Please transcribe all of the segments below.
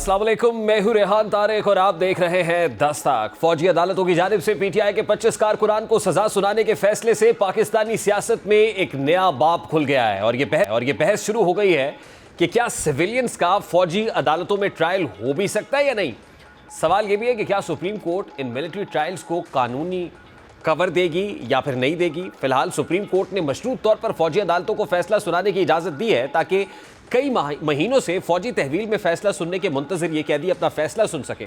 अस्सलाम वालेकुम, मैं हूं रेहान तारिक और आप देख रहे हैं दस्तक। फौजी अदालतों की जानिब से पीटीआई के 25 कारकुनान को सजा सुनाने के फैसले से पाकिस्तानी सियासत में एक नया बाब खुल गया है और ये बहस शुरू हो गई है कि क्या सिविलियंस का फौजी अदालतों में ट्रायल हो भी सकता है या नहीं। सवाल यह भी है कि क्या supreme court in military trials को कानूनी कवर देगी या फिर नहीं देगी। फिलहाल सुप्रीम कोर्ट ने मशरूत तौर पर फौजी अदालतों को फैसला सुनाने की इजाजत दी है ताकि कई महीनों से फौजी तहवील में फैसला सुनने के मुंतजिर ये कैदी अपना फैसला सुन सके।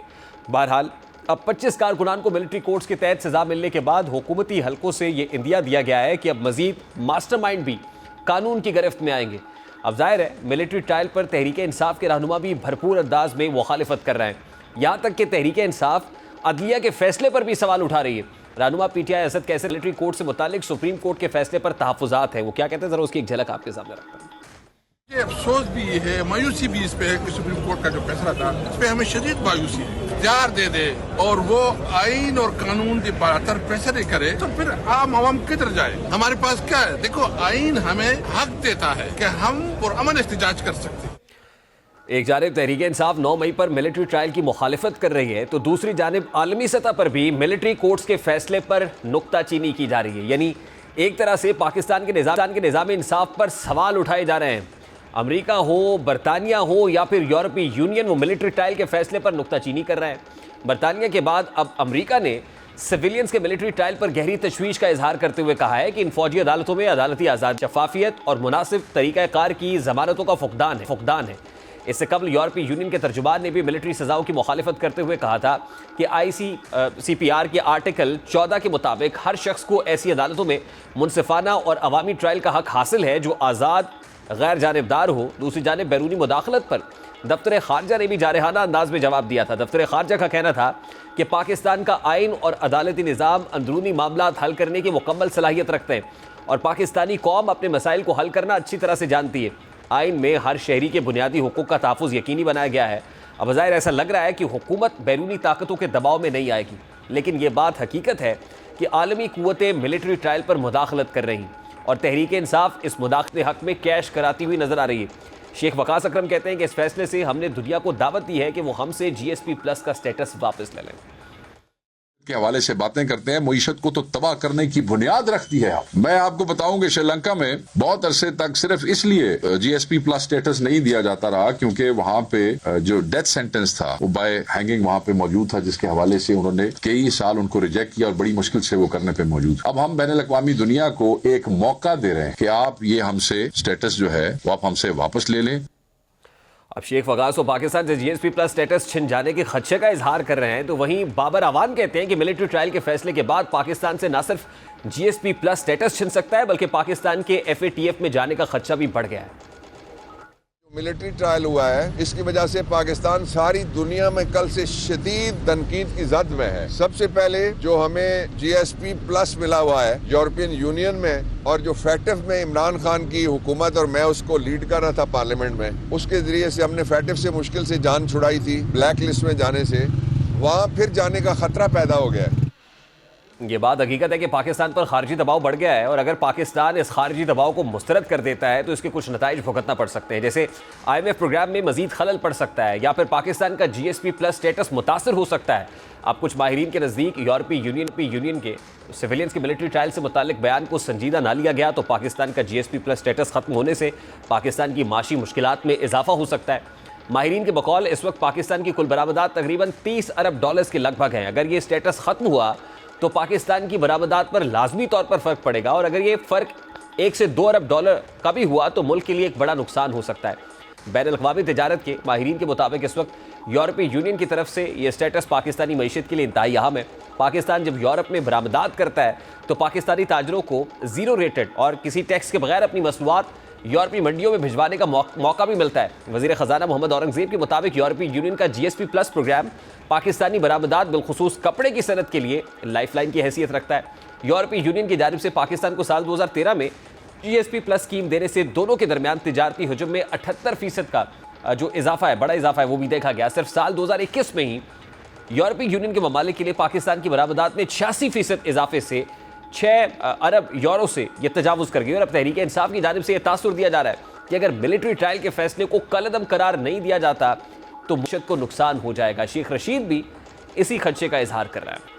बहरहाल अब 25 कारकुनान को मिलिट्री कोर्ट्स के तहत सजा मिलने के बाद हुकूमती हलकों से ये इंदिया दिया गया है कि अब मजीद मास्टरमाइंड भी कानून की गिरफ्त में आएंगे। अब जाहिर है मिलिट्री ट्रायल पर तहरीक इंसाफ के रहनुमा भी भरपूर अंदाज में मुखालिफत कर रहे हैं, यहाँ तक कि तहरीक इंसाफ अदलिया के फैसले पर भी सवाल उठा रही है। रहनुमा PTI Asad Qaiser military court से मुतालिक सुप्रीम कोर्ट के फैसले पर तहफ़्फ़ुज़ात है, वो क्या कहते हैं, जरा उसकी एक झलक आपके सामने रखता हूं। ये अफसोस भी है, मायूसी भी इस पे है कि सुप्रीम कोर्ट का जो फैसला था इस पे हमें शदीद मायूसी है। इख्तियार दे दे और वो आइन और कानून के बरातर प्रेशर करे तो फिर आम आवाम किधर जाए। हमारे पास क्या है, देखो आइन हमें हक देता है कि हम पुरअमन एहतजाज कर सकते हैं। एक जानिब तहरीक इंसाफ 9 मई पर मिलिट्री ट्रायल की मुखालिफत कर रही है तो दूसरी जानिब आलमी सतह पर भी मिलिट्री कोर्ट्स के फैसले पर नुक्ताचीनी की जा रही है। यानी एक तरह से पाकिस्तान के निज़ाम इंसाफ पर सवाल उठाए जा रहे हैं। अमेरिका हो, बरतानिया हो या फिर यूरोपीय यूनियन, वो मिलिट्री ट्रायल के फैसले पर नुक्ताचीनी कर रहे हैं। बरतानिया के बाद अब अमेरिका ने सिविलियंस के मिलिट्री ट्रायल पर गहरी तशवीश का इजहार करते हुए कहा है कि इन फौजी अदालतों में अदालती आज़ाद, शफाफियत और मुनासिब तरीक़ाकार की ज़मानतों का फुकदान है। इससे कबल यूरोपीय यूनियन के तर्जुमान ने भी मिलिट्री सजाओं की मुखालिफत करते हुए कहा था कि ICCPR के आर्टिकल 14 के मुताबिक हर शख्स को ऐसी अदालतों में मुनसिफाना और अवामी ट्रायल का हक हासिल है जो आज़ाद, गैर जानिबदार हो। दूसरी जानिब बैरूनी मुदाखलत पर दफ्तर खारजा ने भी जारहाना अंदाज में जवाब दिया था। दफ्तर खारजा का कहना था कि पाकिस्तान का आइन और अदालती निज़ाम अंदरूनी मामला हल करने की मुकम्मल सलाहियत रखते हैं और पाकिस्तानी कौम अपने मसाइल को हल करना अच्छी तरह से जानती है। आइन में हर शहरी के बुनियादी हुकूक का तहफ़्फ़ुज़ यकीनी बनाया गया है। अब ज़ाहिर ऐसा लग रहा है कि हुकूमत बैरूनी ताकतों के दबाव में नहीं आएगी, लेकिन ये बात हकीकत है कि आलमी क़ुव्वतें मिलिट्री ट्रायल पर मुदाखलत कर रही और तहरीक इंसाफ इस मुदाखलत हक में कैश कराती हुई नजर आ रही है। शेख वकास अकरम कहते हैं कि इस फैसले से हमने दुनिया को दावत दी है कि वो हमसे GSP+ का स्टेटस वापस ले लें। के हवाले से बातें करते हैं, मईशत को तो तबाह करने की बुनियाद रखती है। मैं आपको बताऊं कि श्रीलंका में बहुत अरसे तक सिर्फ इसलिए GSP+ स्टेटस नहीं दिया जाता रहा क्योंकि वहां पे जो डेथ सेंटेंस था वो बाय हैंगिंग वहां पे मौजूद था, जिसके हवाले से उन्होंने कई साल उनको रिजेक्ट किया और बड़ी मुश्किल से वो करने पे मौजूद। अब हम बैनुल अक़वामी दुनिया को एक मौका दे रहे हैं कि आप ये हमसे स्टेटस जो है वो आप हमसे वापस ले लें। अब शेख वकास को पाकिस्तान से GSP+ स्टेटस छिन जाने के खदशे का इजहार कर रहे हैं, तो वहीं बाबर अवान कहते हैं कि मिलिट्री ट्रायल के फैसले के बाद पाकिस्तान से न सिर्फ GSP+ स्टेटस छिन सकता है बल्कि पाकिस्तान के FATF में जाने का खदशा भी बढ़ गया है। मिलिट्री ट्रायल हुआ है, इसकी वजह से पाकिस्तान सारी दुनिया में कल से शदीद तनकीद की जद में है। सबसे पहले जो हमें GSP+ मिला हुआ है यूरोपियन यूनियन में और जो फैटिफ में इमरान खान की हुकूमत और मैं उसको लीड कर रहा था पार्लियामेंट में, उसके जरिए से हमने फैटिफ से मुश्किल से जान छुड़ाई थी। ब्लैक लिस्ट में जाने से वहाँ फिर जाने का खतरा पैदा हो गया है। ये बात हकीकत है कि पाकिस्तान पर खारजी दबाव बढ़ गया है और अगर पाकिस्तान इस खारजी दबाव को मुस्तरद कर देता है तो इसके कुछ नताइज भुगतना पड़ सकते हैं, जैसे IMF प्रोग्राम में मजीद खलल पड़ सकता है या फिर पाकिस्तान का GSP+ स्टेटस मुतासर हो सकता है। अब कुछ माहिरीन के नज़दीक यूरोपीय यूनियन के सिविलियंस के मिलिट्री ट्रायल से मुतालिक बयान को संजीदा ना लिया गया तो पाकिस्तान का GSP+ स्टेटस ख़त्म होने से पाकिस्तान की माशी मुश्किलात में इजाफा हो सकता है। माहिरीन के बकौल इस वक्त पाकिस्तान की कुल बरामदात तकरीबन $30 अरब के लगभग हैं। अगर ये स्टेटस ख़त्म हुआ तो पाकिस्तान की बरामदात पर लाजमी तौर पर फ़र्क पड़ेगा और अगर ये फ़र्क $1 से $2 अरब का भी हुआ तो मुल्क के लिए एक बड़ा नुकसान हो सकता है। बैनुल अक़वामी तिजारत के माहिरीन के मुताबिक इस वक्त यूरोपीय यूनियन की तरफ से ये स्टेटस पाकिस्तानी मईशत के लिए इंतहाई अहम है। पाकिस्तान जब यूरोप में बरामदात करता है तो पाकिस्तानी ताजरों को ज़ीरो रेटेड और किसी टैक्स के बगैर अपनी मसनूआत यूरोपीय मंडियों में भिजवाने का मौका भी मिलता है। वज़ीर ख़जाना मोहम्मद औरंगज़ेब के मुताबिक यूरोपीय यूनियन का GSP+ प्रोग्राम पाकिस्तानी बरामदात बिलखुसूस कपड़े की सनत के लिए लाइफलाइन की हैसियत रखता है। यूरोपीय यूनियन की जानिब से पाकिस्तान को साल 2013 में GSP+ स्कीम देने से दोनों के दरमियान तिजारती हजम में 78% का जो इजाफा है, बड़ा इजाफा है, वो भी देखा गया। सिर्फ साल 2021 में ही यूरोपीय यूनियन के ममालिक के लिए पाकिस्तान की बरामदात में 86% इजाफे से 6 अरब यूरो से ये तजावुज़ कर गई। और अब तहरीक इंसाफ की जानिब से यह तासुर दिया जा रहा है कि अगर मिलिट्री ट्रायल के फैसले को कलअदम करार नहीं दिया जाता तो मुशत को नुकसान हो जाएगा। शेख रशीद भी इसी खदशे का इजहार कर रहा है।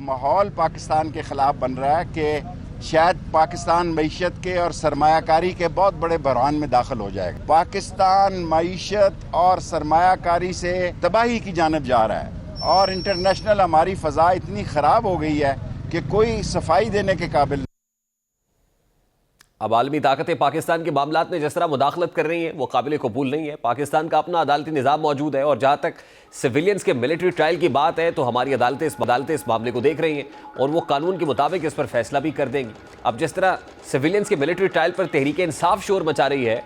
माहौल पाकिस्तान के ख़िलाफ़ बन रहा है कि शायद पाकिस्तान मईशत के और सरमायाकारी के बहुत बड़े बहरान में दाखिल हो जाएगा। पाकिस्तान मईशत और सरमायाकारी से तबाही की जानिब जा रहा है और इंटरनेशनल हमारी फ़ज़ा इतनी ख़राब हो गई है कि कोई सफाई देने के काबिल। अब आलमी ताकतें पाकिस्तान के मामलात में जिस तरह मुदाखलत कर रही हैं वो काबिल कबूल नहीं है। पाकिस्तान का अपना अदालती निज़ाम मौजूद है और जहाँ तक सिविलियंस के मिलिट्री ट्रायल की बात है तो हमारी अदालतें इस मामले को देख रही हैं और वो कानून के मुताबिक इस पर फैसला भी कर देंगी। अब जिस तरह सिविलियंस के मिलिट्री ट्रायल पर तहरीक इंसाफ शोर मचा रही है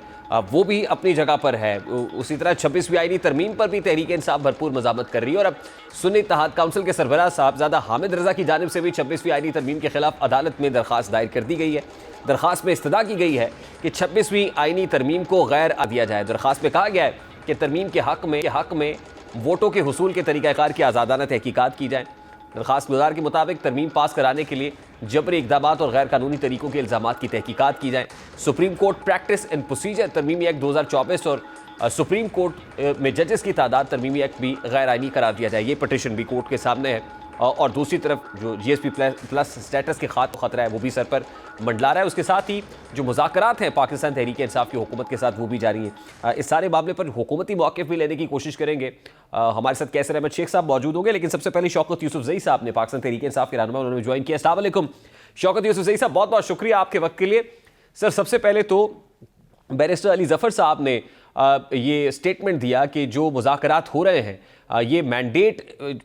वो भी अपनी जगह पर है, उसी तरह 26वीं आईनी तरमीम पर भी तहरीक इंसाफ भरपूर मज़ामत कर रही है। और अब सुन्नी इत्तेहाद काउंसिल के सरबराह साहबजादा हामिद रज़ा की जानिब से भी 26वीं आईनी तरमीम के खिलाफ अदालत में दरख्वास्त दायर कर दी गई है। दरख्वास्त में इस्तदा की गई है कि 26वीं आईनी तरमीम को गैर दिया जाए। दरख्वास्त में कहा गया है कि तरमीम के हक़ में वोटों के हुसूल के तरीक़ाकार की आज़ादाना तहकीकात की जाए। दरख्वास्त गुज़ार के मुताबिक तरमीम पास कराने के लिए जबरी इक़दामात और गैर कानूनी तरीक़ों के इल्ज़ामात की तहकीकात की जाए। Supreme Court practice and procedure तरमीमी एक्ट 2024 और सुप्रीम कोर्ट में जजेस की तादाद तरमीमी एक्ट भी गैर आइनी करार दिया जाए। ये पटिशन भी कोर्ट के सामने है। और दूसरी तरफ जो GSP प्लस स्टेटस के ख़तरा है वो भी सर पर मंडला रहा है। उसके साथ ही जो मुज़ाकरात हैं पाकिस्तान तहरीक इंसाफ की हुकूमत के साथ वो भी जारी हैं। इस सारे मामले पर हुकूमती मौक़िफ़ भी लेने की कोशिश करेंगे। हमारे साथ कैसर अहमद शेख साहब मौजूद होंगे, लेकिन सबसे पहले शौकत यूसुफजई साहब ने पाकिस्तान तहरीक इंसाफ के रहनुमा उन्होंने ज्वाइन किया। अस्सलाम वालेकुम शौकत यूसुफजई साहब, बहुत बहुत शुक्रिया आपके वक्त के लिए। सर सबसे पहले तो बैरिस्टर अली ज़फ़र साहब ने ये स्टेटमेंट दिया कि जो मुज़ाकरात हो रहे हैं ये मैंडेट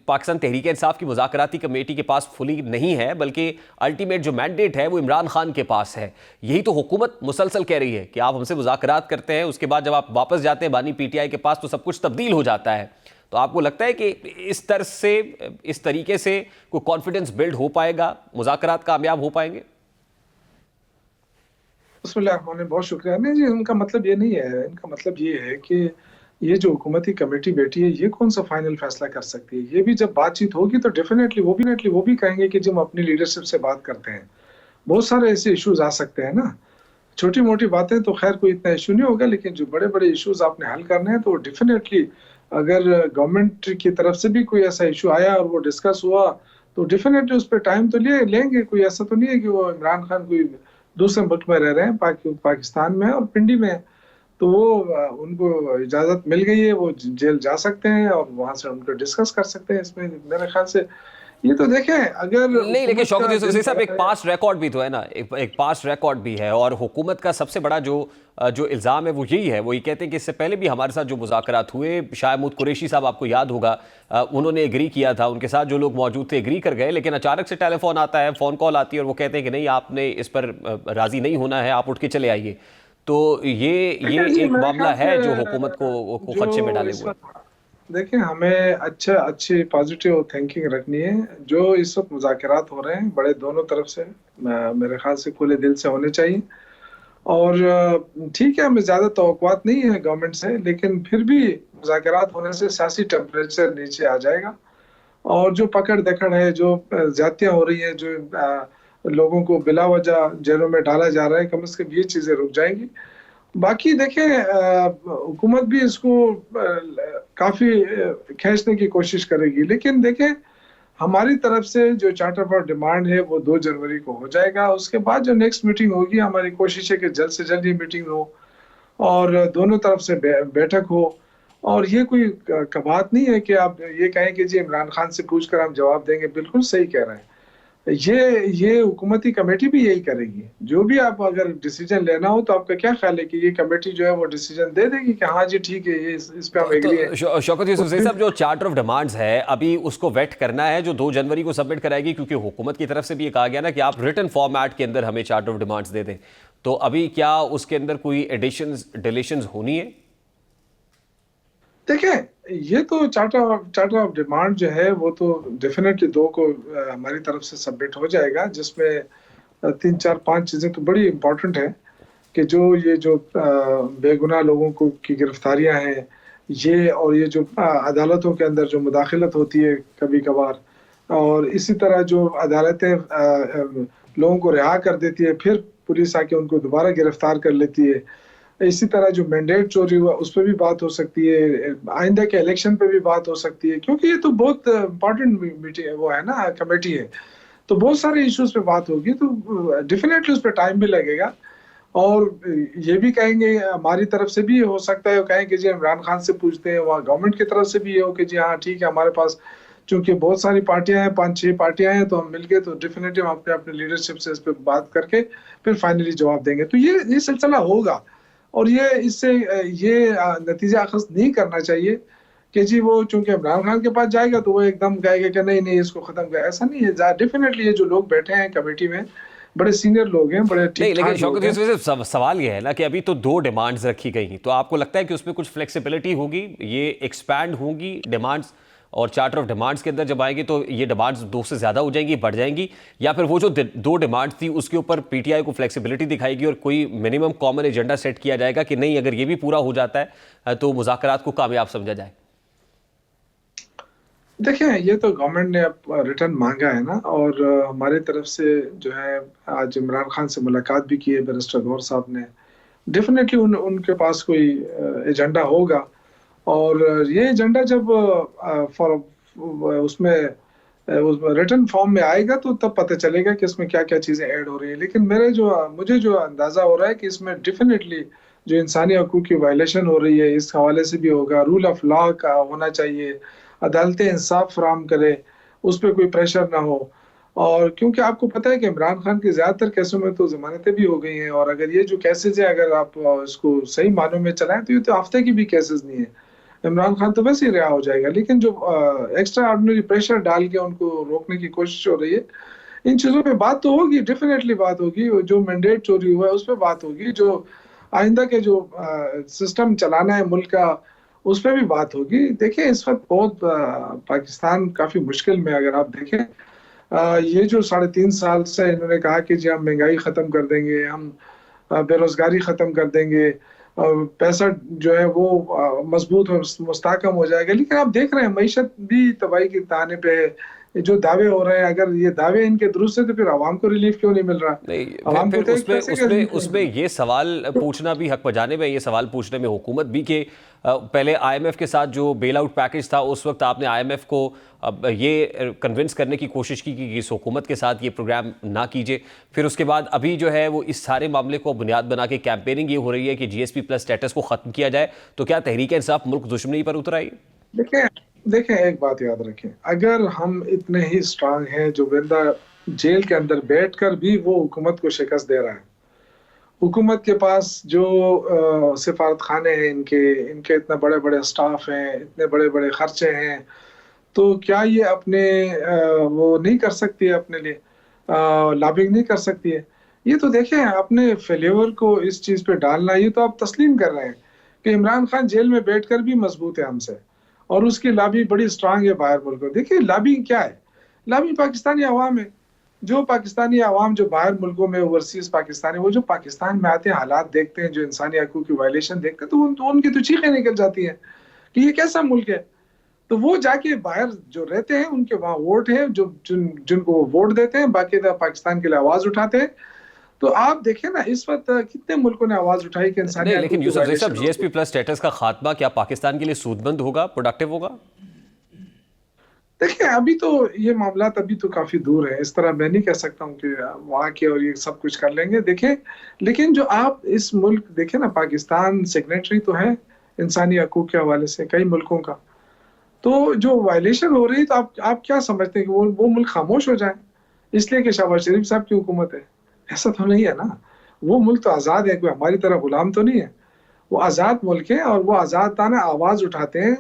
पाकिस्तान तहरीक इंसाफ की मुज़ाकराती कमेटी के पास फुली नहीं है, बल्कि अल्टीमेट जो मैंडेट है वो इमरान खान के पास है। यही तो हुकूमत मुसलसल कह रही है कि आप हमसे मुज़ाकरात करते हैं, उसके बाद जब आप वापस जाते हैं बानी PTI के पास तो सब कुछ तब्दील हो जाता है। तो आपको लगता है कि इस तरह से इस तरीके से कोई कॉन्फिडेंस बिल्ड हो पाएगा, मुज़ाकरात कामयाब हो पाएंगे? बहुत शुक्रिया। नहीं जी, उनका मतलब ये नहीं है। इनका मतलब ये है कि ये जो हुकूमती कमेटी बैठी है ये कौन सा फाइनल फैसला कर सकती है। ये भी जब बातचीत होगी तो डेफिनेटली वो भी कहेंगे कि जब हम अपनी लीडरशिप से बात करते हैं बहुत सारे ऐसे इश्यूज आ सकते हैं ना। छोटी मोटी बातें तो खैर कोई इतना इशू नहीं होगा, लेकिन जो बड़े बड़े इश्यूज आपने हल करने हैं तो डेफिनेटली अगर गवर्नमेंट की तरफ से भी कोई ऐसा इशू आया और वो डिस्कस हुआ तो डेफिनेटली उस पर टाइम तो लेंगे। कोई ऐसा तो नहीं है कि वो इमरान खान कोई दूसरे मुल्क में रह रहे हैं, पाकिस्तान में और पिंडी में, तो वो उनको इजाजत मिल गई है, वो जेल जा सकते हैं और वहां से उनको डिस्कस कर सकते हैं। इसमें मेरे ख्याल से ये तो देखें अगर नहीं, लेकिन शौकत यूसुफजई साहब एक पास्ट रिकॉर्ड भी तो है ना, एक पास्ट रिकॉर्ड भी है। और हुकूमत का सबसे बड़ा जो इल्ज़ाम है वो यही है, वो ये कहते हैं कि इससे पहले भी हमारे साथ जो मुज़ाकरात हुए, शाहमूद कुरैशी साहब आपको याद होगा, उन्होंने एग्री किया था, उनके साथ जो लोग मौजूद थे एग्री कर गए, लेकिन अचानक से टेलीफोन आता है, फ़ोन कॉल आती है और वो कहते हैं कि नहीं आपने इस पर राज़ी नहीं होना है, आप उठ के चले आइए। तो ये एक मामला है जो हुकूमत को खदशे में डाले हुए। देखिए हमें अच्छी पॉजिटिव थिंकिंग रखनी है। जो इस वक्त मुज़ाकरात हो रहे हैं बड़े दोनों तरफ से मेरे ख्याल से खुले दिल से होने चाहिए। और ठीक है, हमें ज़्यादा तवक्कुआत नहीं है गवर्नमेंट से, लेकिन फिर भी मुज़ाकरात होने से सियासी टेम्परेचर नीचे आ जाएगा और जो पकड़ दकड़ है, जो ज्यादतियाँ हो रही है, जो लोगों को बिला वजह जेलों में डाला जा रहा है, कम से कम ये चीज़ें रुक जाएंगी। बाकी देखें हुकूमत भी इसको काफ़ी खींचने की कोशिश करेगी, लेकिन देखें हमारी तरफ से जो चार्टर फॉर डिमांड है वो 2 जनवरी को हो जाएगा। उसके बाद जो नेक्स्ट मीटिंग होगी हमारी कोशिश है कि जल्द से जल्द ये मीटिंग हो और दोनों तरफ से बैठक हो। और ये कोई बात नहीं है कि आप ये कहें कि जी इमरान खान से पूछकर हम जवाब देंगे। बिल्कुल सही कह रहे हैं, ये हुकूमती कमेटी भी यही करेगी। जो भी आप अगर डिसीजन लेना हो तो आपका क्या ख्याल है कि ये कमेटी जो है वो डिसीजन दे देगी कि हाँ जी ठीक है, ये इस पे हम एग्री हैं। शौकत यूसुफजई साहब, जो चार्टर ऑफ डिमांड्स है अभी उसको वेट करना है, जो 2 जनवरी को सबमिट कराएगी, क्योंकि हुकूमत की तरफ से भी ये कहा गया ना कि आप रिटन फॉर्मेट के अंदर हमें चार्टर ऑफ डिमांड्स दे दें। तो अभी क्या उसके अंदर कोई एडिशंस डिलीशंस होनी है? देखें ये तो चार्टर ऑफ डिमांड जो है वो तो डेफिनेटली 2 को हमारी तरफ से सबमिट हो जाएगा, जिसमें 3, 4, 5 चीज़ें तो बड़ी इम्पोर्टेंट है कि जो बेगुनाह लोगों को की गिरफ्तारियां हैं ये, और ये जो अदालतों के अंदर जो मुदाखलत होती है कभी कभार, और इसी तरह जो अदालतें लोगों को रिहा कर देती है फिर पुलिस आके उनको दोबारा गिरफ्तार कर लेती है, इसी तरह जो मैंडेट चोरी हुआ उस पर भी बात हो सकती है, आइंदा के इलेक्शन पे भी बात हो सकती है, क्योंकि ये तो बहुत इंपॉर्टेंट मीटिंग वो है ना, कमेटी है, तो बहुत सारे इश्यूज पे बात होगी, तो डेफिनेटली उस पर टाइम भी लगेगा। और ये भी कहेंगे, हमारी तरफ से भी हो सकता है कहें कि जी इमरान खान से पूछते हैं, वहाँ गवर्नमेंट की तरफ से भी ये हो कि जी हाँ ठीक है, हमारे पास चूंकि बहुत सारी पार्टियां हैं, 5-6 पार्टियां हैं, तो हम मिलके तो डेफिनेटली हम अपने लीडरशिप से इस पर बात करके फिर फाइनली जवाब देंगे। तो ये सिलसिला होगा, और ये इससे ये नतीजा अखज़ नहीं करना चाहिए कि जी वो चूंकि इमरान खान के पास जाएगा तो वो एकदम कहेगा कि नहीं नहीं इसको खत्म कर, ऐसा नहीं है। डेफिनेटली ये जो लोग बैठे हैं कमेटी में बड़े सीनियर लोग हैं, बड़े नहीं, लेकिन शौकत यूसुफ सवाल ये है ना कि अभी तो 2 डिमांड्स रखी गई, तो आपको लगता है कि उसमें कुछ फ्लेक्सिबिलिटी होगी, ये एक्सपैंड होंगी डिमांड्स, और चार्टर ऑफ डिमांड्स के अंदर जब आएंगे तो ये डिमांड्स 2 से ज़्यादा हो जाएंगी, बढ़ जाएंगी, या फिर वो जो 2 डिमांड्स थी उसके ऊपर पीटीआई को फ्लेक्सिबिलिटी दिखाएगी और कोई मिनिमम कॉमन एजेंडा सेट किया जाएगा कि नहीं अगर ये भी पूरा हो जाता है तो मुज़ाकरात को कामयाब समझा जाए? देखिए, ये तो गवर्नमेंट ने रिटर्न मांगा है ना, और हमारी तरफ से जो है आज इमरान खान से मुलाकात भी की है बैरिस्टर गौहर साहब ने। डेफिनेटली उनके पास कोई एजेंडा होगा, और ये एजेंडा जब उसमें रिटर्न फॉर्म में आएगा तो तब पता चलेगा कि इसमें क्या क्या चीज़ें ऐड हो रही है। लेकिन मुझे जो अंदाज़ा हो रहा है कि इसमें डेफिनेटली जो इंसानी हकूक़ की वायलेशन हो रही है इस हवाले से भी होगा, रूल ऑफ लॉ का होना चाहिए, अदालतें इंसाफ फराहम करे, उस पर कोई प्रेशर ना हो। और क्योंकि आपको पता है कि इमरान खान की ज़्यादातर केसों में तो ज़मानतें भी हो गई हैं, और अगर ये जो केसेज है अगर आप इसको सही मानों में चलाएं तो ये तो हफ्ते की भी केसेज नहीं है, इमरान खान तो वैसे ही रिहा हो जाएगा। लेकिन जो एक्स्ट्रा ऑर्डिनरी प्रेशर डाल के उनको रोकने की कोशिश हो रही है, इन चीज़ों पे बात तो होगी, डेफिनेटली बात होगी। जो मैंडेट चोरी हुआ है उस पर बात होगी, जो आइंदा के जो सिस्टम चलाना है मुल्क का उस पर भी बात होगी। देखिए इस वक्त बहुत पाकिस्तान काफ़ी मुश्किल में, अगर आप देखें ये जो 3.5 साल से इन्होंने कहा कि जी हम महंगाई ख़त्म कर देंगे, हम बेरोज़गारी ख़त्म कर देंगे, पैसा जो है वो मजबूत और मुस्तहकम हो जाएगा, लेकिन आप देख रहे हैं मईशत भी तबाही के ताने पे है। जो दावे हो रहे हैं, अगर ये दावे इनके दुरुस्त है तो फिर आवाम को रिलीफ क्यों नहीं मिल रहा? नहीं, फिर उसमें ये सवाल पूछना भी हक बजाने में, ये सवाल पूछने में हुकूमत भी कि पहले IMF के साथ जो बेल आउट पैकेज था उस वक्त आपने IMF को ये कन्विंस करने की कोशिश की कि इस हुकूमत के साथ ये प्रोग्राम ना कीजिए, फिर उसके बाद अभी जो है वो इस सारे मामले को बुनियाद बना के कैंपेनिंग ये हो रही है कि GSP+ स्टेटस को ख़त्म किया जाए, तो क्या तहरीक इंसाफ मुल्क दुश्मनी पर उतर आई? देखें एक बात याद रखें, अगर हम इतने ही स्ट्रांग हैं, जो बंदा जेल के अंदर बैठकर भी वो हुकूमत को शिकस्त दे रहा है, हुकूमत के पास जो सिफारत खाने हैं इनके इतना बड़े बड़े स्टाफ हैं, इतने बड़े बड़े खर्चे हैं, तो क्या ये अपने वो नहीं कर सकती है, अपने लिए लॉबिंग नहीं कर सकती है? ये तो देखें अपने फेल्योर को इस चीज़ पे डालना, ये तो आप तस्लीम कर रहे हैं कि इमरान खान जेल में बैठकर भी मजबूत है हमसे, और उसकी लॉबी बड़ी स्ट्रांग है बाहर मुल्क में। देखिए लॉबी क्या है, लॉबी पाकिस्तानी अवाम है, जो पाकिस्तानी अवाम जो बाहर मुल्कों में ओवरसीज पाकिस्तानी वो जो पाकिस्तान में आते हैं, हालात देखते हैं, जो इंसानी हकूक़ की वायलेशन देखते हैं, तो उनकी तो चीखें निकल जाती हैं कि ये कैसा मुल्क है। तो वो जाके बाहर जो रहते हैं उनके वहाँ वोट है, जिनको वो वोट देते हैं, बाकी पाकिस्तान के लिए आवाज़ उठाते हैं। तो आप देखें ना इस वक्त कितने मुल्कों ने आवाज उठाई कि इंसानी, लेकिन यूसुफ साहब GSP+ स्टेटस का खात्मा क्या पाकिस्तान के लिए सूदमंद होगा, प्रोडक्टिव होगा? देखिए अभी तो ये मामला अभी तो काफी दूर है, इस तरह मैं नहीं कह सकता हूँ कि वहाँ के और ये सब कुछ कर लेंगे। देखें लेकिन जो आप इस मुल्क देखें ना, पाकिस्तान सिग्नेटरी तो है इंसानी हकूक़ के हवाले से कई मुल्कों का, तो जो वायलेशन हो रही है तो आप क्या समझते हैं कि वो मुल्क खामोश हो जाए इसलिए कि शहबाज शरीफ साहब की हुकूमत है? ऐसा तो नहीं है ना। वो मुल्क तो आज़ाद है, कोई हमारी तरह गुलाम तो नहीं है, वो आज़ाद मुल्क है, और वो आज़ादाना आवाज़ उठाते हैं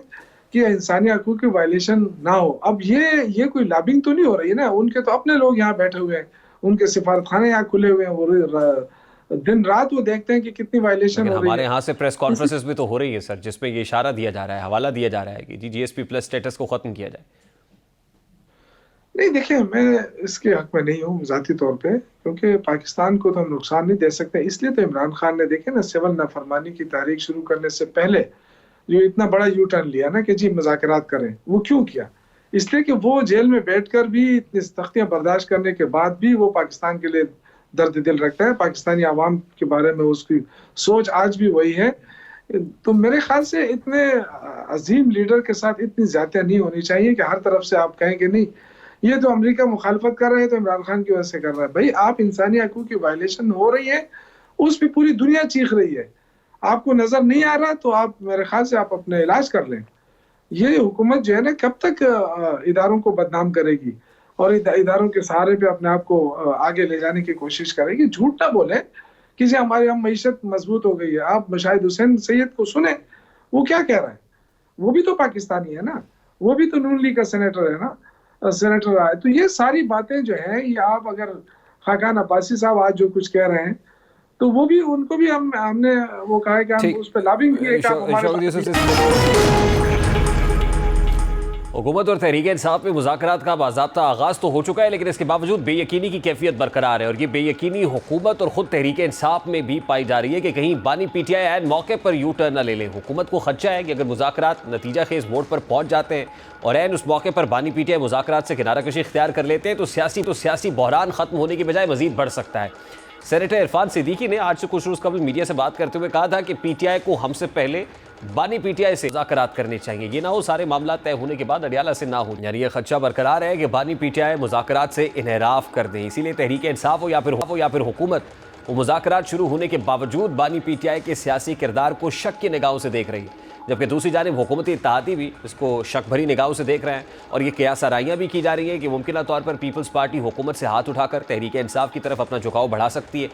कि इंसानी हकूक़ की वायलेशन ना हो। अब ये कोई लॉबिंग तो नहीं हो रही है ना, उनके तो अपने लोग यहाँ बैठे हुए हैं, उनके सिफारत खाने यहाँ खुले हुए हैं, वो दिन रात वो देखते हैं कि कितनी वायलेशन हो रही है। हमारे यहाँ से प्रेस कॉन्फ्रेंसेस भी तो हो रही है सर, जिसमें ये इशारा दिया जा रहा है, हवाला दिया जा रहा है कि जी GSP+ स्टेटस को ख़त्म किया जाए। नहीं देखिए, मैं इसके हक में नहीं हूँ ज़ाती तौर पे, क्योंकि पाकिस्तान को तो हम नुकसान नहीं दे सकते। इसलिए तो इमरान खान ने देखे ना सिविल नाफरमानी की तहरीक शुरू करने से पहले जो इतना बड़ा यू टर्न लिया ना कि जी मुज़ाकरात करें, वो क्यों किया? इसलिए कि वो जेल में बैठकर भी इतनी सख्तियाँ बर्दाश्त करने के बाद भी वो पाकिस्तान के लिए दर्द दिल रखता है। पाकिस्तानी आवाम के बारे में उसकी सोच आज भी वही है। तो मेरे ख्याल से इतने अजीम लीडर के साथ इतनी ज्यादतियां नहीं होनी चाहिए कि हर तरफ से आप कहें कि नहीं ये तो अमेरिका मुखालफत कर रहे हैं तो इमरान खान की वजह से कर रहा है। भाई आप इंसानी हकूक की वायलेशन हो रही है, उस पर पूरी दुनिया चीख रही है, आपको नजर नहीं आ रहा तो आप मेरे ख्याल से आप अपना इलाज कर लें। ये हुकूमत जो है ना कब तक इदारों को बदनाम करेगी और इदारों के सहारे पे अपने आप को आगे ले जाने की कोशिश करेगी। झूठ ना बोले कि जी हमारी हम मईशत मजबूत हो गई है। आप शाहिद हुसैन सैयद को सुने, वो क्या कह रहा है, वो भी तो पाकिस्तानी है ना, वो भी तो नून लीग का सेनेटर है ना, सेनेटर रहा है। तो ये सारी बातें जो है ये आप अगर खाकान अब्बासी साहब आज जो कुछ कह रहे हैं तो वो भी उनको भी हमने वो कहा है कि हम उस पर लॉबिंग किए। हुकूमत और तहरीक इंसाफ में मुज़ाकरात का बाज़ाब्ता आगाज़ तो हो चुका है, लेकिन इसके बावजूद बेयकीनी की कैफियत बरकरार है और ये बेयकीनी हुकूमत और ख़ुद तहरीक इंसाफ में भी पाई जा रही है कि कहीं बानी पीटीआई ऐन मौके पर यू टर्न न ले लें। हुकूमत को खदशा है कि अगर मुज़ाकरात नतीजा खेज़ मोड़ पर पहुँच जाते हैं और ऐन उस मौके पर बानी पीटीआई मुज़ाकरात से किनारा कशी इख्तियार कर लेते हैं तो सियासी बहरान ख़त्म होने की बजाय मज़ीद बढ़ सकता है। सेनेटर इरफान सिद्दीकी ने आज से कुछ रोज़ कबल मीडिया से बात करते हुए कहा था कि पीटीआई को हमसे पहले बानी पीटीआई से मुज़ाकरात करने चाहिए, ये ना हो सारे मामला तय होने के बाद अडियाला से ना हो। यानी ये खदशा बरकरार है कि बानी पीटीआई मुज़ाकरात से इन्हराफ कर दें। इसीलिए तहरीक इंसाफ हो या फिर हुकूमत वो मुज़ाकरात शुरू होने के बावजूद बानी पीटीआई के सियासी किरदार को शक की निगाहों से देख रही है, जबकि दूसरी जानिब हुकूमती इत्तेहादी भी इसको शक भरी निगाहों से देख रहे हैं और ये क़यास आराइयाँ भी की जा रही हैं कि मुमकिन तौर पर पीपल्स पार्टी हुकूमत से हाथ उठाकर तहरीक इंसाफ की तरफ अपना झुकाव बढ़ा सकती है।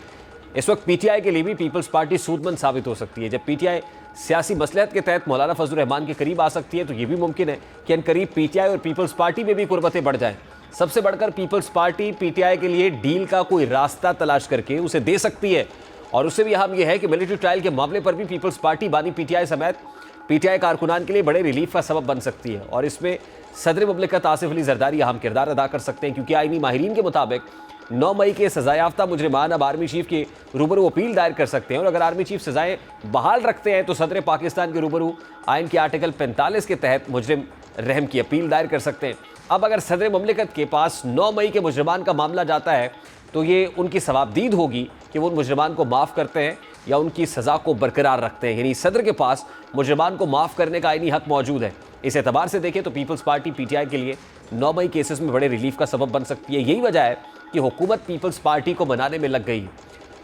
इस वक्त पीटीआई के लिए भी पीपल्स पार्टी सूदमंद साबित हो सकती है। जब पीटीआई सियासी मसलहत के तहत मौलाना फजल रहमान के करीब आ सकती है तो ये भी मुमकिन है कि अनकरीब पीटीआई और पीपल्स पार्टी में भी कुर्बतें बढ़ जाएं। सबसे बढ़कर पीपल्स पार्टी पीटीआई के लिए डील का कोई रास्ता तलाश करके उसे दे सकती है और उससे भी अहम यह है कि मिलिट्री ट्रायल के मामले पर भी पीपल्स पार्टी बानी पीटीआई समेत पीटीआई कारकुनान के लिए बड़े रिलीफ का सबब बन सकती है और इसमें सदर मुमलिकत आसिफ अली जरदारी अहम किरदार अदा कर सकते हैं, क्योंकि आईनी माहिरीन के मुताबिक 9 मई के सजायाफ्ता मुजरिमान अब आर्मी चीफ के रूबरू अपील दायर कर सकते हैं और अगर आर्मी चीफ सजाएं बहाल रखते हैं तो सदर पाकिस्तान के रूबरू आइन के आर्टिकल 45 के तहत मुजरिम रहम की अपील दायर कर सकते हैं। अब अगर सदर मुमलिकत के पास 9 मई के मुजरिमान का मामला जाता है तो ये उनकी सवाबदीद होगी कि वो उन मुजरिमान को माफ़ करते हैं या उनकी सज़ा को बरकरार रखते हैं। यानी सदर के पास मुजरिमान को माफ़ करने का आईनी हक मौजूद है। इस एतबार से देखें तो पीपल्स पार्टी पीटीआई के लिए 9 मई केसेस में बड़े रिलीफ का सबब बन सकती है। यही वजह है कि हुकूमत पीपल्स पार्टी को मनाने में लग गई है।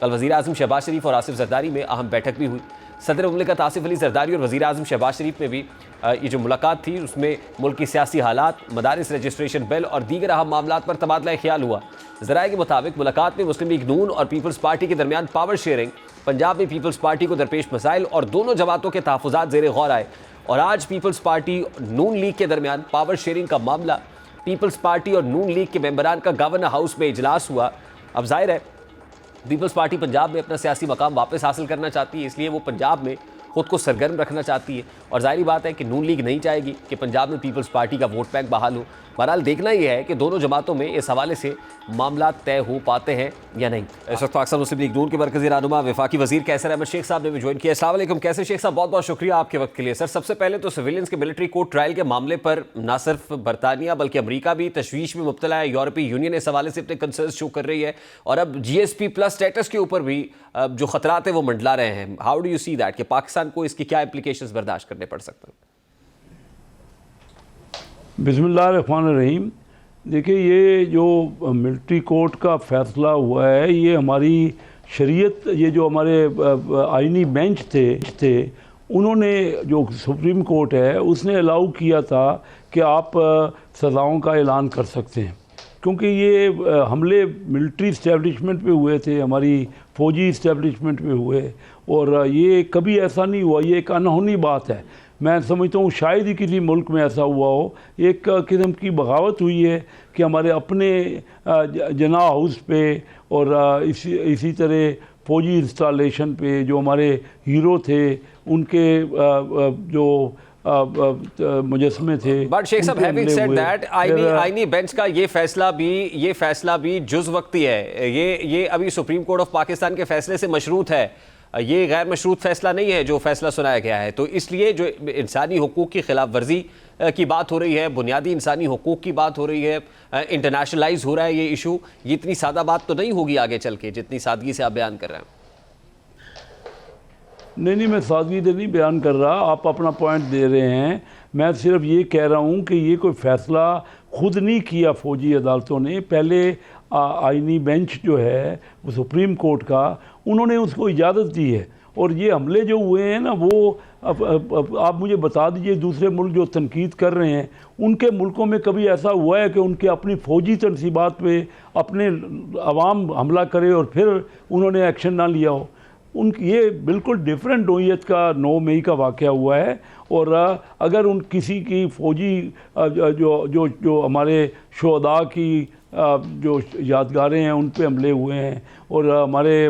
कल वज़ीर आज़म शहबाज शरीफ और आसिफ जरदारी में अहम बैठक भी हुई। सदर मुमलिकत आसिफ अली जरदारी और वज़ीर आज़म शहबाज शरीफ में भी ये जो मुलाकात थी उसमें मुल्क की सियासी हालात, मदारिस रजिस्ट्रेशन बिल और दीगर अहम मामलात पर तबादला ख्याल हुआ। ज़राए के मुताबिक मुलाकात में मुस्लिम लीग नून और पीपल्स पार्टी के दरमियान पावर शेयरिंग, पंजाब में पीपल्स पार्टी को दरपेश मसाइल और दोनों जमातों के तहफ़्फ़ुज़ात ज़ेरे गौर आए और आज पीपल्स पार्टी नून लीग के दरमियान पावर शेयरिंग का मामला पीपल्स पार्टी और नून लीग के मेंबरान का गवर्नर हाउस में इजलास हुआ। अब जाहिर है पीपल्स पार्टी पंजाब में अपना सियासी मकाम वापस हासिल करना चाहती है, इसलिए वो पंजाब में खुद को सरगर्म रखना चाहती है और जाहिर बात है कि नून लीग नहीं चाहेगी कि पंजाब में पीपल्स पार्टी का वोट बैंक बहाल हो। बहरहाल देखना यह है कि दोनों जमातों में इस हवाले से मामला तय हो पाते हैं या नहीं। इस वक्त पाकिस्तान मुस्लिम लीग नून के मरकज़ी रहनुमा वफाकी वज़ीर कैसर अहमद शेख साहब ने भी ज्वाइन किया। अस्सलाम वालेकुम कैसर शेख साहब, बहुत बहुत शुक्रिया आपके वक्त के लिए। सर, सबसे पहले तो सिविलियंस के मिलिट्री कोर्ट ट्रायल के मामले पर ना सिर्फ बरतानिया बल्कि अमरीका भी तशवीश में मुब्तला है। यूरोपीय यूनियन इस हवाले से अपने कंसर्न शो कर रही है और अब GSP+ स्टेटस के ऊपर भी जो खतरात है वो मंडला रहे हैं। How do you see that कि पाकिस्तान को इसकी क्या इम्प्लीकेशंस बर्दाश्त करने पड़ सकते हैं? बिस्मिल्लाहिर्रहमानिर्रहीम। देखिए, ये जो मिलिट्री कोर्ट का फ़ैसला हुआ है ये हमारी शरीयत, ये जो हमारे आइनी बेंच थे उन्होंने, जो सुप्रीम कोर्ट है उसने अलाउ किया था कि आप सज़ाओं का ऐलान कर सकते हैं, क्योंकि ये हमले मिलिट्री इस्टेब्लिशमेंट पे हुए थे, हमारी फ़ौजी इस्टेब्लिशमेंट पे हुए और ये कभी ऐसा नहीं हुआ। ये एक अनहोनी बात है। मैं समझता हूँ शायद ही किसी मुल्क में ऐसा हुआ हो। एक किस्म की बगावत हुई है कि हमारे अपने जना हाउस पे और इसी तरह फ़ौजी इंस्टॉलेशन पे जो हमारे हीरो थे उनके जो मुजस्मे थे। बट शेख साहब, हैविंग सेड दैट, आईनी बेंच का ये फैसला भी जुज़ वक्ती है। ये अभी सुप्रीम कोर्ट ऑफ पाकिस्तान के फैसले से मशरूत है, ये गैर मशरूत फैसला नहीं है जो फैसला सुनाया गया है। तो इसलिए जो इंसानी हुकूक की खिलाफ वर्जी की बात हो रही है, बुनियादी इंसानी हुकूक की बात हो रही है, इंटरनेशनलाइज हो रहा है ये इशू, ये इतनी सादा बात तो नहीं होगी आगे चल के जितनी सादगी से आप बयान कर रहे हैं। नहीं, मैं सादगी से नहीं बयान कर रहा, आप अपना पॉइंट दे रहे हैं। मैं सिर्फ ये कह रहा हूँ कि ये कोई फ़ैसला खुद नहीं किया फ़ौजी अदालतों ने, पहले आईनी बेंच जो है वो सुप्रीम कोर्ट का, उन्होंने उसको इजाज़त दी है। और ये हमले जो हुए हैं ना, वो अब आप मुझे बता दीजिए, दूसरे मुल्क जो तनकीद कर रहे हैं, उनके मुल्कों में कभी ऐसा हुआ है कि उनके अपनी फ़ौजी तनसीबात पे अपने अवाम हमला करे और फिर उन्होंने एक्शन ना लिया हो? ये बिल्कुल डिफरेंट नोयत का 9 मई का वाक़या हुआ है। और अगर उन किसी की फ़ौजी जो हमारे शुहदा की जो यादगारें हैं उन पे हमले हुए हैं और हमारे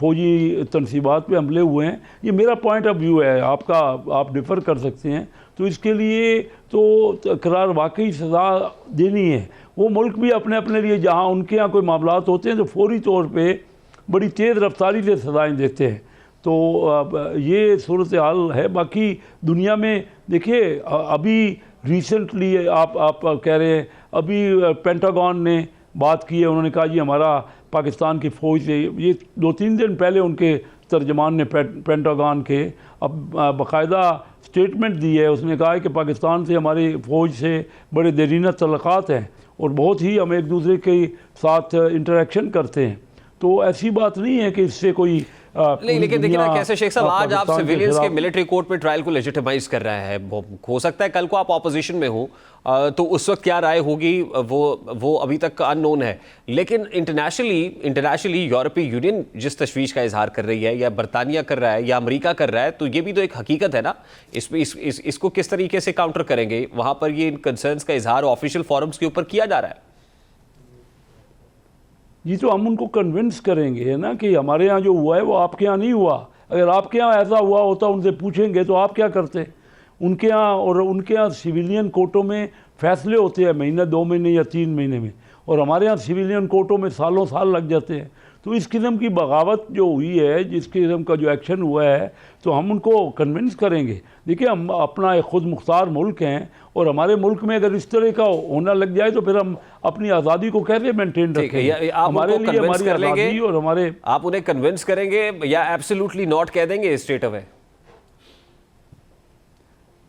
फ़ौजी तनसीबात पे हमले हुए हैं, ये मेरा पॉइंट ऑफ व्यू है, आपका आप डिफ़र कर सकते हैं। तो इसके लिए तो करार वाकई सज़ा देनी है। वो मुल्क भी अपने अपने लिए जहाँ उनके यहाँ कोई मामलात होते हैं तो फौरी तौर पे बड़ी तेज़ रफ्तारी से सज़ाएँ देते हैं। तो ये सूरत हाल है। बाकी दुनिया में देखिए, अभी रिसेंटली आप कह रहे हैं, अभी पेंटागन ने बात की है, उन्होंने कहा जी हमारा पाकिस्तान की फ़ौज से, ये 2-3 दिन पहले उनके तर्जमान ने पेंटागन के अब बाकायदा स्टेटमेंट दी है। उसने कहा है कि पाकिस्तान से हमारी फ़ौज से बड़े देरीना तल्लुकात हैं और बहुत ही हम एक दूसरे के साथ इंटरेक्शन करते हैं। तो ऐसी बात नहीं है कि इससे कोई नहीं, लेकिन देखिए ना कैसे शेख साहब, आज आप सिविलियंस के मिलिट्री कोर्ट में ट्रायल को लेजिटिमाइज कर रहे हैं। हो सकता है कल को आप ऑपोजिशन में हो तो उस वक्त क्या राय होगी वो अभी तक अननोन है। लेकिन इंटरनेशनली यूरोपीय यूनियन जिस तशवीश का इजहार कर रही है, या बरतानिया कर रहा है, या अमेरिका कर रहा है, तो ये भी तो एक हकीकत है ना। इसको किस तरीके से काउंटर करेंगे? वहां पर ये इन कंसर्न्स का इजहार ऑफिशियल फोरम्स के ऊपर किया जा रहा है। जी, तो हम उनको कन्विंस करेंगे ना कि हमारे यहाँ जो हुआ है वो आपके यहाँ नहीं हुआ। अगर आपके यहाँ ऐसा हुआ होता, उनसे पूछेंगे तो आप क्या करते? उनके यहाँ, और उनके यहाँ सिविलियन कोर्टों में फ़ैसले होते हैं महीना, 2 महीने या 3 महीने में, और हमारे यहाँ सिविलियन कोर्टों में सालों साल लग जाते हैं। तो इस किस्म की बगावत जो हुई है, जिस किस्म का जो एक्शन हुआ है, तो हम उनको कन्विंस करेंगे। देखिए, हम अपना एक खुद मुख्तार मुल्क हैं और हमारे मुल्क में अगर इस तरह का होना लग जाए तो फिर हम अपनी आज़ादी को कैसे मेंटेन रखेंगे? हमारे लिए हमारी आज़ादी और हमारे, आप उन्हें कन्विंस करेंगे या एब्सोल्युटली नॉट कह देंगे स्ट्रेट अवे?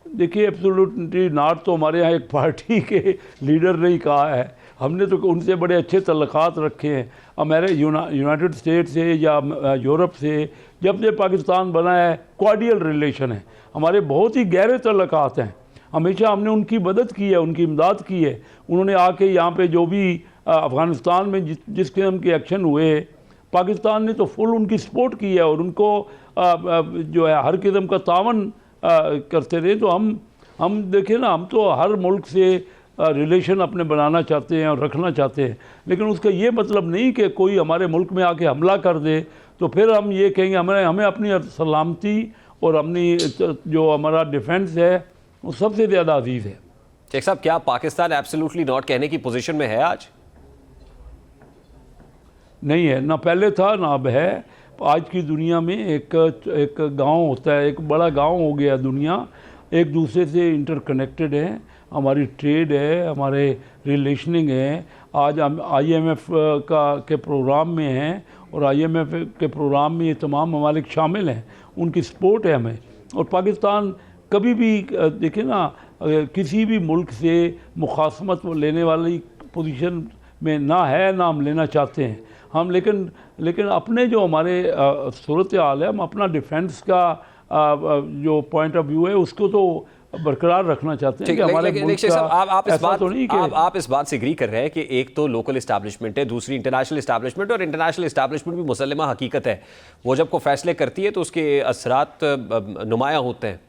देखिए, एब्सोल्युटली नॉट तो हमारे यहाँ एक पार्टी के लीडर ने ही कहा है। हमने तो उनसे बड़े अच्छे तल्लुकात रखे हैं। हमारे यूनाइटेड स्टेट से या यूरोप से जब से पाकिस्तान बना है कॉर्डियल रिलेशन है, हमारे बहुत ही गहरे तल्लुकात हैं। हमेशा हमने उनकी मदद की है, उनकी इमदाद की है। उन्होंने आके यहाँ पे जो भी अफ़गानिस्तान में जिस किस्म के एक्शन हुए, पाकिस्तान ने तो फुल उनकी सपोर्ट की है और उनको जो है हर किस्म का तावन करते रहे। तो हम देखिए ना, हम तो हर मुल्क से रिलेशन अपने बनाना चाहते हैं और रखना चाहते हैं, लेकिन उसका ये मतलब नहीं कि कोई हमारे मुल्क में आके हमला कर दे तो फिर हम ये कहेंगे हमें अपनी सलामती और अपनी जो हमारा डिफेंस है वो सबसे ज़्यादा अजीज़ है। शेख साहब, क्या पाकिस्तान एब्सोल्युटली नॉट कहने की पोजीशन में है आज? नहीं है, ना पहले था ना अब है। आज की दुनिया में एक गांव होता है, एक बड़ा गांव हो गया दुनिया, एक दूसरे से इंटरकनेक्टेड है। हमारी ट्रेड है, हमारे रिलेशनिंग है। आज हम IMF के प्रोग्राम में हैं और IMF के प्रोग्राम में ये तमाम ममालिक शामिल हैं, उनकी सपोर्ट है हमें। और पाकिस्तान कभी भी देखिए ना, किसी भी मुल्क से मुखासमत लेने वाली पोजीशन में ना है, ना हम लेना चाहते हैं हम। लेकिन अपने जो हमारे सूरत हाल है, हम अपना डिफेंस का जो पॉइंट ऑफ व्यू है उसको तो बरकरार रखना चाहते हैं कि हमारे मुल्क का आप इस बात से एग्री कर रहे हैं कि एक तो लोकल इस्टेब्लिशमेंट है, दूसरी इंटरनेशनल इस्टेब्लिशमेंट, और इंटरनेशनल इस्टेब्लिशमेंट भी मुसल्लमा हकीकत है, वो जब को फैसले करती है तो उसके असरात नुमायां होते हैं।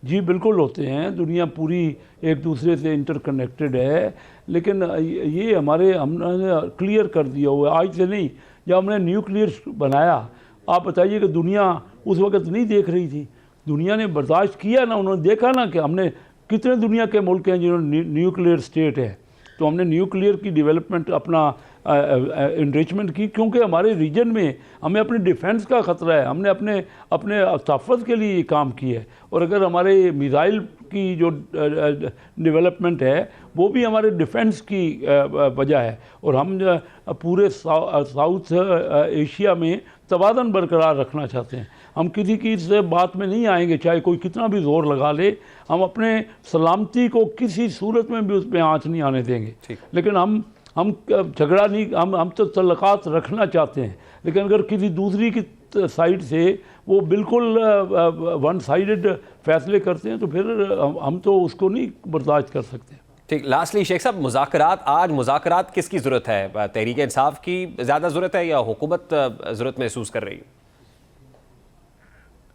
जी बिल्कुल होते हैं, दुनिया पूरी एक दूसरे से इंटरकनेक्टेड है। लेकिन ये हमने क्लियर कर दिया हुआ है, आज से नहीं। जब हमने न्यूक्लियर बनाया, आप बताइए कि दुनिया उस वक्त नहीं देख रही थी, दुनिया ने बर्दाश्त किया ना, उन्होंने देखा ना कि हमने कितने दुनिया के मुल्क हैं जिन्होंने न्यूक्लियर स्टेट है, तो हमने न्यूक्लियर की डेवलपमेंट अपना इनरिचमेंट की, क्योंकि हमारे रीजन में हमें अपने डिफेंस का ख़तरा है। हमने अपने अपने तहफ़्फ़ुज़ के लिए ये काम किया है। और अगर हमारे मिसाइल की जो डेवलपमेंट है वो भी हमारे डिफेंस की वजह है। और हम पूरे साउथ एशिया में तवाज़ुन बरकरार रखना चाहते हैं। हम किसी की इस बात में नहीं आएंगे, चाहे कोई कितना भी ज़ोर लगा ले। हम अपने सलामती को किसी सूरत में भी उस पर आँच नहीं आने देंगे। लेकिन हम झगड़ा नहीं, हम तो तल्लुकात रखना चाहते हैं। लेकिन अगर किसी दूसरी की साइड से वो बिल्कुल वन साइडेड फैसले करते हैं तो फिर हम तो उसको नहीं बर्दाश्त कर सकते। ठीक, लास्टली शेख साहब, मुज़ाकरात, आज मुज़ाकरात किसकी ज़रूरत है? तहरीक इंसाफ की ज़्यादा ज़रूरत है या हुकूमत ज़रूरत महसूस कर रही है?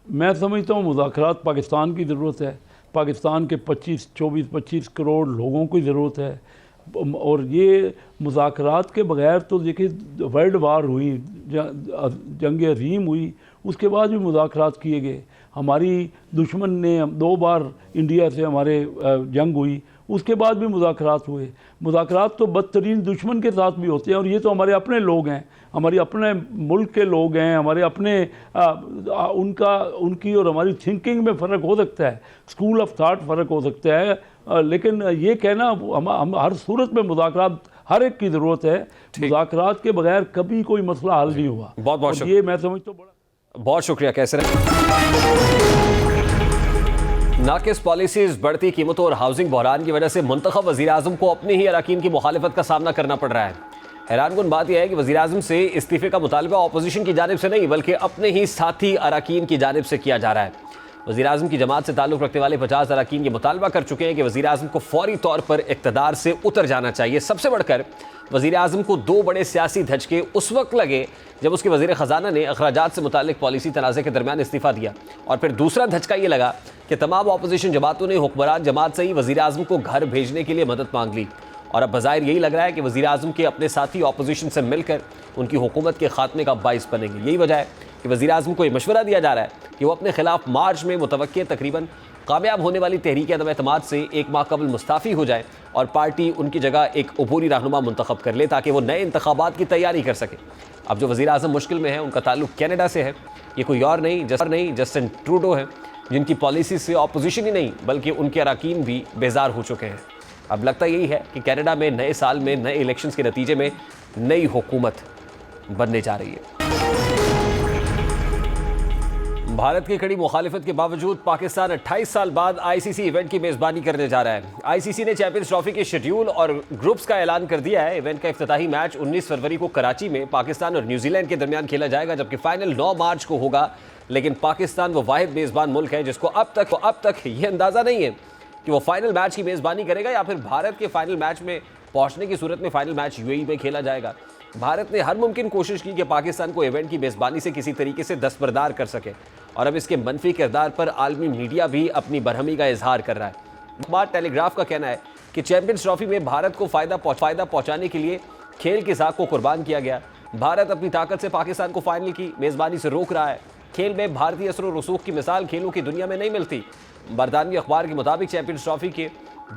मैं समझता हूँ मुज़ाकरात पाकिस्तान की ज़रूरत है। पाकिस्तान के 24-25 करोड़ लोगों की ज़रूरत है। और ये मुज़ाकरात के बग़ैर तो देखिए वर्ल्ड वार हुई, जंग अज़ीम हुई, उसके बाद भी मुज़ाकरात किए गए। हमारी दुश्मन ने 2 बार इंडिया से हमारे जंग हुई, उसके बाद भी मुज़ाकरात हुए। मुज़ाकरात तो बदतरीन दुश्मन के साथ भी होते हैं। और ये तो हमारे अपने लोग हैं, हमारे अपने मुल्क के लोग हैं, हमारे अपने उनकी और हमारी थिंकिंग में फ़र्क हो सकता है, स्कूल ऑफ थाट फ़र्क हो सकता है। लेकिन ये कहना हम हर सूरत में मुज़ाकरात हर एक की ज़रूरत है। मुज़ाकरात के बगैर कभी कोई मसला हल नहीं हुआ। बहुत बहुत ये मैं समझता हूँ। बहुत शुक्रिया। कैसे नाकिस पॉलिसीज, बढ़ती कीमतों और हाउसिंग बहरान की वजह से मुंतखब वज़ीर-ए-आज़म को अपने ही अरकान की मुखालिफत का सामना करना पड़ रहा है। हैरानकुन बात यह है कि वज़ीर-ए-आज़म से इस्तीफ़े का मुतालबा अपोजिशन की जानिब से नहीं बल्कि अपने ही साथी अरकान की जानिब से किया जा रहा है। वज़ीर-ए-आज़म की जमात से ताल्लुक़ रखने वाले 50 अरकान ये मुतालबा कर चुके हैं कि वज़ीर-ए-आज़म को फौरी तौर पर इक़्तिदार से उतर जाना चाहिए। सबसे बढ़कर वज़ीर-ए-आज़म को 2 बड़े सियासी धचके उस वक्त लगे जब उसके वज़ीर ख़जाना ने अखराजात से मुताल्लिक़ पॉलिसी तनाज़े के दरमियान इस्तीफ़ा दिया। और फिर दूसरा धचका ये लगा कि तमाम अपोजिशन जमातों ने हुक्मरान जमात से ही वज़ीर-ए-आज़म को घर भेजने के लिए मदद मांग ली। और अब बज़ाहिर यही लग रहा है कि वज़ीर-ए-आज़म के अपने साथी अपोजिशन से मिलकर उनकी हुकूमत के खात्मे का बाइस बनेंगे। यही वजह है कि वज़ीर-ए-आज़म को ये मशवरा दिया जा रहा है कि वो अपने खिलाफ मार्च में मुतवक्के तकरीबन कामयाब होने वाली तहरीक अदम एतमाद से 1 माह कबल मुस्ताफ़ी हो जाए और पार्टी उनकी जगह एक अबूरी रहनुमा मुंतखब कर ले ताकि वो नए इंतखाबात की तैयारी कर सके। अब जो वज़ीर-ए-आज़म मुश्किल में है उनका ताल्लुक कनाडा से है। ये कोई और नहीं जस्टिन ट्रूडो है, जिनकी पॉलिसी से अपोजिशन ही नहीं बल्कि उनके अरकान भी बेजार हो चुके हैं। अब लगता यही है कि कनाडा में नए साल में नए इलेक्शंस के नतीजे में नई हुकूमत बनने जा रही है। भारत की कड़ी मुखालिफत के बावजूद पाकिस्तान 28 साल बाद आईसीसी इवेंट की मेज़बानी करने जा रहा है। आईसीसी ने चैंपियंस ट्रॉफी के शेड्यूल और ग्रुप्स का ऐलान कर दिया है। इवेंट का इफ्तिताही मैच 19 फरवरी को कराची में पाकिस्तान और न्यूजीलैंड के दरमियान खेला जाएगा, जबकि फाइनल 9 मार्च को होगा। लेकिन पाकिस्तान वो वाहिद मेज़बान मुल्क है जिसको अब तक ये अंदाज़ा नहीं है कि वो फाइनल मैच की मेज़बानी करेगा या फिर भारत के फाइनल मैच में पहुंचने की सूरत में फाइनल मैच यूएई में खेला जाएगा। भारत ने हर मुमकिन कोशिश की कि पाकिस्तान को इवेंट की मेज़बानी से किसी तरीके से दस्तबरदार कर सके और अब इसके मनफी किरदार पर आलमी मीडिया भी अपनी बरहमी का इजहार कर रहा है। अखबार टेलीग्राफ का कहना है कि चैंपियंस ट्रॉफी में भारत को फ़ायदा पहुंचाने के लिए खेल की साख को कुर्बान किया गया। भारत अपनी ताकत से पाकिस्तान को फाइनल की मेज़बानी से रोक रहा है। खेल में भारतीय असर और रसूख की मिसाल खेलों की दुनिया में नहीं मिलती। बरतानवी अखबार के मुताबिक चैंपियंस ट्रॉफी के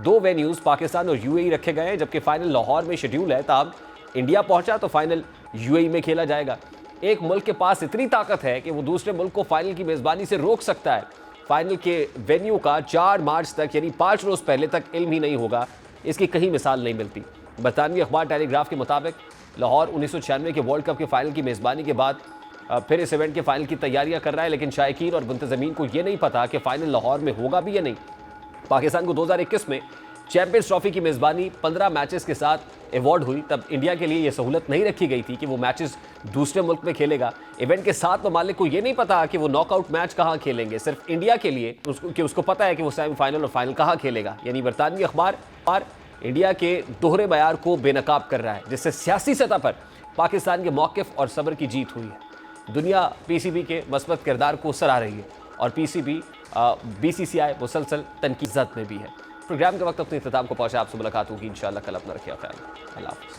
2 वेन्यूज़ पाकिस्तान और यूएई रखे गए हैं, जबकि फाइनल लाहौर में शेड्यूल है। तब इंडिया पहुंचा तो फाइनल यूएई में खेला जाएगा। एक मुल्क के पास इतनी ताकत है कि वो दूसरे मुल्क को फाइनल की मेज़बानी से रोक सकता है। फाइनल के वेन्यू का 4 मार्च तक यानी 5 रोज़ पहले तक इल्म ही नहीं होगा। इसकी कहीं मिसाल नहीं मिलती। बरतानवी अखबार टेलीग्राफ के मुताबिक लाहौर 1996 के वर्ल्ड कप के फाइनल की मेज़बानी के बाद फिर इस इवेंट के फाइनल की तैयारियां कर रहा है, लेकिन शायकीन और मुंतज़मीन को ये नहीं पता कि फाइनल लाहौर में होगा भी या नहीं। पाकिस्तान को 2021 में चैंपियंस ट्रॉफी की मेज़बानी 15 मैचेस के साथ अवार्ड हुई। तब इंडिया के लिए ये सहूलत नहीं रखी गई थी कि वो मैचेस दूसरे मुल्क में खेलेगा। इवेंट के 7 ममालिक को ये नहीं पता कि वो नॉकआउट मैच कहाँ खेलेंगे। सिर्फ इंडिया के लिए उसको पता है कि वो सेमीफाइनल और फाइनल कहाँ खेलेगा। यानी बरतानवी अखबार इंडिया के दोहरे बयार को बेनकाब कर रहा है, जिससे सियासी सतह पर पाकिस्तान के मौक़िफ़ और सब्र की जीत हुई है। दुनिया पीसीबी के मस्बत किरदार को सराह रही है और पीसीबी बीसीसीआई मुसलसल तनकीज़त में भी है। प्रोग्राम के वक्त अपने इख्तिताम को पहुंचा। आपसे मुलाकात होगी इंशाअल्लाह कल। अपना रखिए ख्याल। अल्लाह हाफ़िज़।